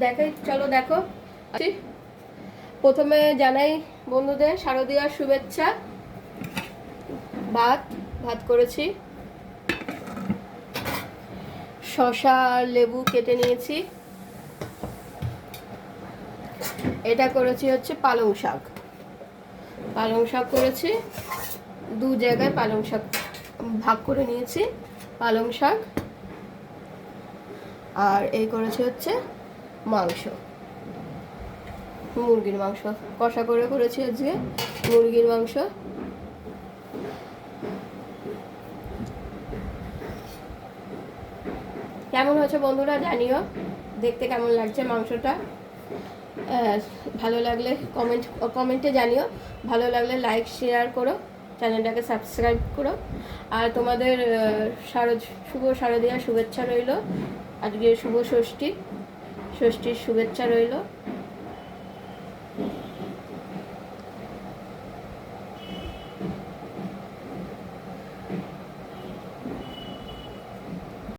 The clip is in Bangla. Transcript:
দেখাই, চলো দেখো। প্রথমে জানাই বন্ধুদের শারদীয়ার শুভেচ্ছা। ভাত করেছি, শসা আর লেবু কেটে নিয়েছি। এটা করেছি হচ্ছে পালং শাক করেছি, দু জায়গায় পালং শাক ভাগ করে নিয়েছি পালং শাক। আর এই করেছি হচ্ছে মাংস, মুরগির মাংস কষা করে করেছি আজকে, মুরগির মাংস। কেমন হয়েছে বন্ধুরা জানিও, দেখতে কেমন লাগছে মাংসটা। ভালো লাগলে কমেন্টে জানিও, ভালো লাগলে লাইক শেয়ার করো, চ্যানেলটাকে সাবস্ক্রাইব করো। আর তোমাদের শুভ শারদীয়ার শুভেচ্ছা রইল, আজকে শুভ ষষ্ঠীর শুভেচ্ছা রইল।